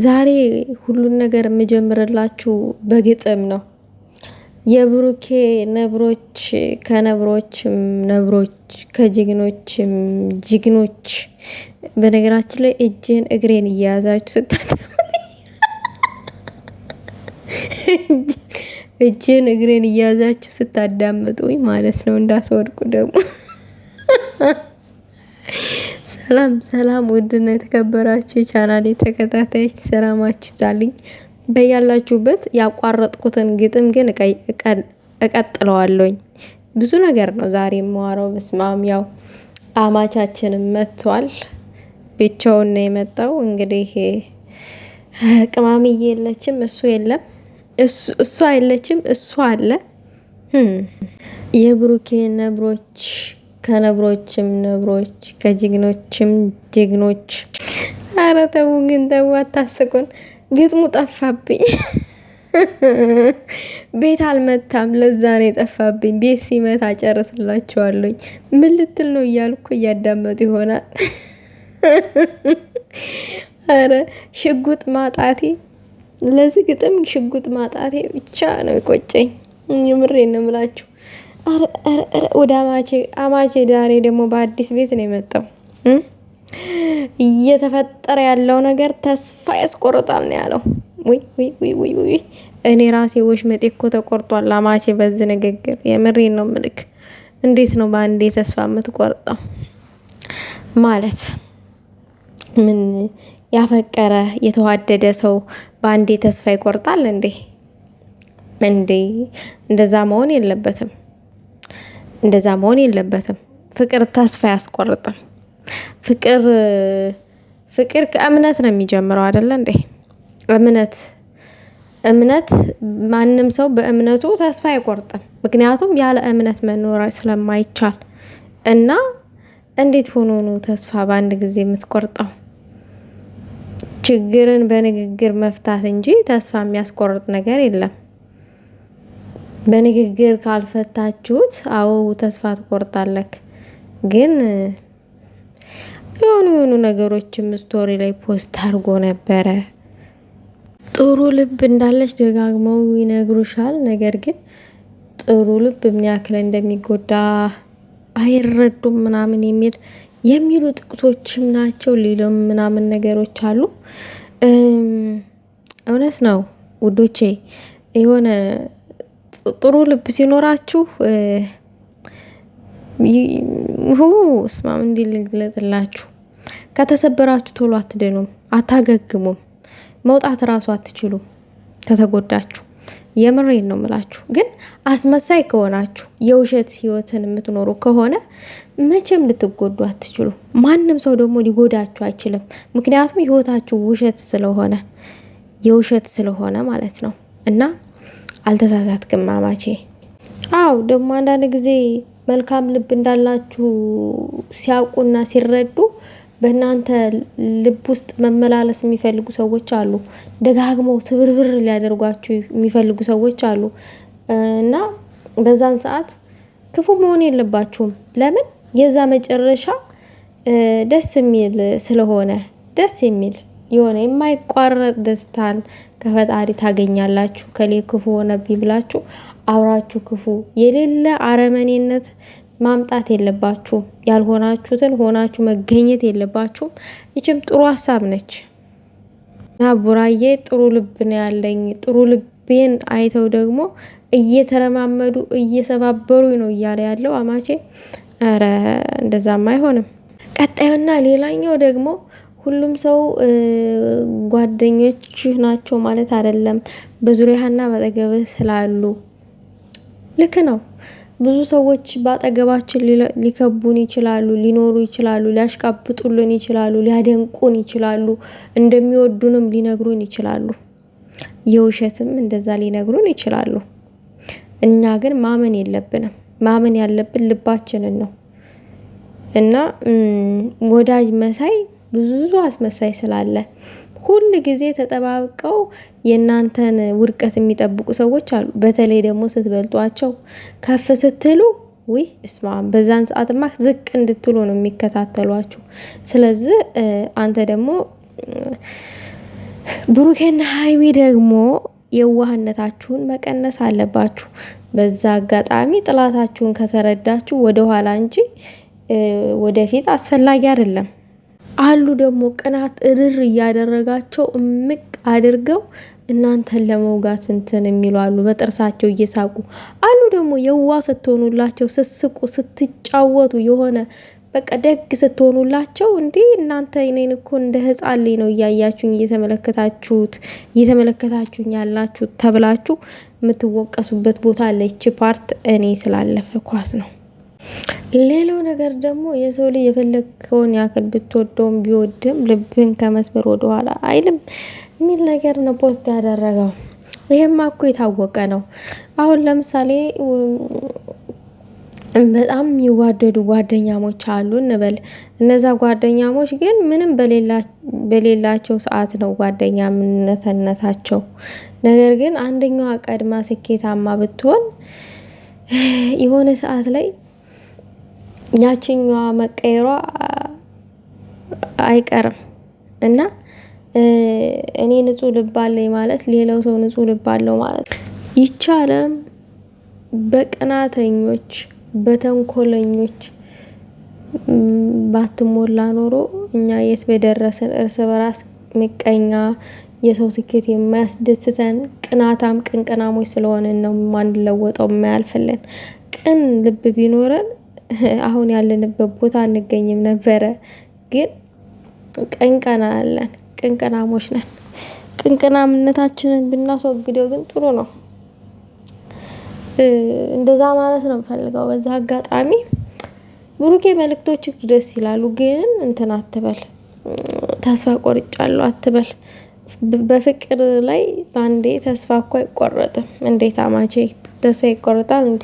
ዛሬ ሁሉን ነገር የምጀምርላችሁ በግጥም ነው። የብሩኬ ነብሮች ከነብሮችም ነብሮች ከጅግኖችም ጅግኖች። በነገራችን ላይ እጄን እግሬን እየያዛችሁ እጄን እግሬን እየያዛችሁ ስታዳምጡኝ ማለት ነው። እንዳትወድቁ ደግሞ። ሰላም ሰላም፣ ውድና የተከበራችሁ የቻናሌ ተከታታዮች ሰላማችሁ ይብዛልኝ በያላችሁበት። ያቋረጥኩትን ግጥም ግን እቀጥለዋለሁኝ። ብዙ ነገር ነው ዛሬ የማወራው። በስማም ያው አማቻችንም መጥቷል። ብቻውን ነው የመጣው። እንግዲህ ቅማምዬ የለችም፣ እሱ የለም። እሷ የለችም፣ እሱ አለ። የብሩኬ ነብሮች ከነብሮችም ነብሮች ከጅግኖችም ጅግኖች። ኧረ ተው ግን ተው፣ አታስቁን። ግጥሙ ጠፋብኝ። ቤት አልመታም፣ ለዛ ነው የጠፋብኝ። ቤት ሲመታ ጨርስላችኋለሁ። ምን ልትል ነው እያልኩ እያዳመጡ ይሆናል። አረ ሽጉጥ ማጣቴ፣ ለዚህ ግጥም ሽጉጥ ማጣቴ ብቻ ነው የቆጨኝ። የምሬን ነው የምላችሁ። ወደ አማቼ ዛሬ ደግሞ በአዲስ ቤት ነው የመጣው። እየተፈጠረ ያለው ነገር ተስፋ ያስቆርጣል ነው ያለው። ወይ እኔ ራሴ ወሽመጤ እኮ ተቆርጧል። አማቼ በዚህ ንግግር የምሬን ነው ምልክ። እንዴት ነው በአንዴ ተስፋ የምትቆርጠው? ማለት ምን ያፈቀረ የተዋደደ ሰው በአንዴ ተስፋ ይቆርጣል እንዴ? እንደዛ መሆን የለበትም። እንደዛ መሆን የለበትም። ፍቅር ተስፋ ያስቆርጥም። ፍቅር ከእምነት ነው የሚጀምረው አይደለ እንዴ? እምነት ማንም ሰው በእምነቱ ተስፋ አይቆርጥም። ምክንያቱም ያለ እምነት መኖር ስለማይቻል እና እንዴት ሆኖ ነው ተስፋ በአንድ ጊዜ የምትቆርጠው? ችግርን በንግግር መፍታት እንጂ ተስፋ የሚያስቆርጥ ነገር የለም። በንግግር ካልፈታችሁት አዎ ተስፋ ትቆርጣለክ። ግን የሆኑ ነገሮችም ስቶሪ ላይ ፖስት አድርጎ ነበረ። ጥሩ ልብ እንዳለች ደጋግመው ይነግሩሻል። ነገር ግን ጥሩ ልብ ምን ያክል እንደሚጎዳ አይረዱም ምናምን የሚሉ ጥቅሶችም ናቸው። ሌላም ምናምን ነገሮች አሉ። እውነት ነው ውዶቼ፣ የሆነ ጥሩ ልብ ሲኖራችሁ ስማም እንዲህ ልግለጥላችሁ፣ ከተሰበራችሁ ቶሎ አትደኑም፣ አታገግሙም፣ መውጣት እራሱ አትችሉም ከተጎዳችሁ። የምሬን ነው ምላችሁ። ግን አስመሳይ ከሆናችሁ የውሸት ህይወትን የምትኖሩ ከሆነ መቼም ልትጎዱ አትችሉ። ማንም ሰው ደግሞ ሊጎዳችሁ አይችልም። ምክንያቱም ህይወታችሁ ውሸት ስለሆነ የውሸት ስለሆነ ማለት ነው። እና አልተሳሳትክም አማቼ። አው ደግሞ አንዳንድ ጊዜ መልካም ልብ እንዳላችሁ ሲያውቁና ሲረዱ በእናንተ ልብ ውስጥ መመላለስ የሚፈልጉ ሰዎች አሉ። ደጋግመው ስብርብር ሊያደርጓችሁ የሚፈልጉ ሰዎች አሉ። እና በዛን ሰዓት ክፉ መሆን የለባችሁም። ለምን? የዛ መጨረሻ ደስ የሚል ስለሆነ፣ ደስ የሚል የሆነ የማይቋረጥ ደስታን ከፈጣሪ ታገኛላችሁ። ከሌ ክፉ ሆነብኝ ብላችሁ አውራችሁ ክፉ የሌለ አረመኔነት ማምጣት የለባችሁም። ያልሆናችሁትን ሆናችሁ መገኘት የለባችሁም። ይችም ጥሩ ሀሳብ ነች እና ቡራዬ ጥሩ ልብ ነው ያለኝ። ጥሩ ልቤን አይተው ደግሞ እየተረማመዱ እየሰባበሩ ነው እያለ ያለው አማቼ። ኧረ እንደዛም አይሆንም። ቀጣዩና ሌላኛው ደግሞ ሁሉም ሰው ጓደኞች ናቸው ማለት አይደለም። በዙሪያህና በአጠገብህ ስላሉ ልክ ነው። ብዙ ሰዎች በአጠገባችን ሊከቡን ይችላሉ፣ ሊኖሩ ይችላሉ፣ ሊያሽቃብጡልን ይችላሉ፣ ሊያደንቁን ይችላሉ፣ እንደሚወዱንም ሊነግሩን ይችላሉ። የውሸትም እንደዛ ሊነግሩን ይችላሉ። እኛ ግን ማመን የለብንም። ማመን ያለብን ልባችንን ነው። እና ወዳጅ መሳይ ብዙ አስመሳይ ስላለ ሁል ጊዜ ተጠባብቀው የእናንተን ውድቀት የሚጠብቁ ሰዎች አሉ። በተለይ ደግሞ ስትበልጧቸው ከፍ ስትሉ ውይ እስማ በዛን ሰዓትማ ዝቅ እንድትሉ ነው የሚከታተሏችሁ። ስለዚህ አንተ ደግሞ ብሩኬና ሀይሚ ደግሞ የዋህነታችሁን መቀነስ አለባችሁ። በዛ አጋጣሚ ጥላታችሁን ከተረዳችሁ ወደኋላ እንጂ ወደፊት አስፈላጊ አይደለም። አሉ ደግሞ ቅናት እርር እያደረጋቸው እምቅ አድርገው እናንተን ለመውጋት እንትን የሚሉ አሉ፣ በጥርሳቸው እየሳቁ አሉ። ደግሞ የዋ ስትሆኑላቸው፣ ስስቁ፣ ስትጫወቱ የሆነ በቃ ደግ ስትሆኑላቸው እንዴ እናንተ እኔን እኮ እንደ ህፃን ልጅ ነው እያያችሁኝ እየተመለከታችሁኝ ያላችሁ ተብላችሁ የምትወቀሱበት ቦታ አለ። ይቺ ፓርት እኔ ስላለፈኳት ነው። ሌላው ነገር ደግሞ የሰው ልጅ የፈለገውን ያክል ብትወደውም ቢወድም ልብን ከመስበር ወደኋላ አይልም የሚል ነገር ነው ፖስት ያደረገው። ይሄማ እኮ የታወቀ ነው። አሁን ለምሳሌ በጣም የሚዋደዱ ጓደኛሞች አሉ እንበል። እነዛ ጓደኛሞች ግን ምንም በሌላቸው ሰዓት ነው ጓደኛነታቸው። ነገር ግን አንደኛዋ ቀድማ ስኬታማ ብትሆን የሆነ ሰዓት ላይ ያችኛዋ መቀየሯ አይቀርም እና እኔ ንጹህ ልብ አለኝ ማለት ሌላው ሰው ንጹህ ልብ አለው ማለት ይቻላል። በቅናተኞች በተንኮለኞች ባትሞላ ኖሮ እኛ የት በደረስን። እርስ በራስ ምቀኛ፣ የሰው ስኬት የማያስደስተን ቅናታም ቅንቅናሞች ስለሆነን ነው ማንለወጠው የማያልፍልን። ቅን ልብ ቢኖረን አሁን ያለንበት ቦታ አንገኝም ነበረ። ግን ቅንቅና አለን፣ ቅንቅናሞች ነን። ቅንቅናምነታችንን ብናስወግደው ግን ጥሩ ነው። እንደዛ ማለት ነው ፈልገው። በዛ አጋጣሚ ብሩኬ መልእክቶች ደስ ይላሉ፣ ግን እንትን አትበል፣ ተስፋ ቆርጫለሁ አትበል። በፍቅር ላይ ባንዴ ተስፋ እኮ አይቆረጥም። እንዴት አማቼ ተስፋ ይቆረጣል እንዴ?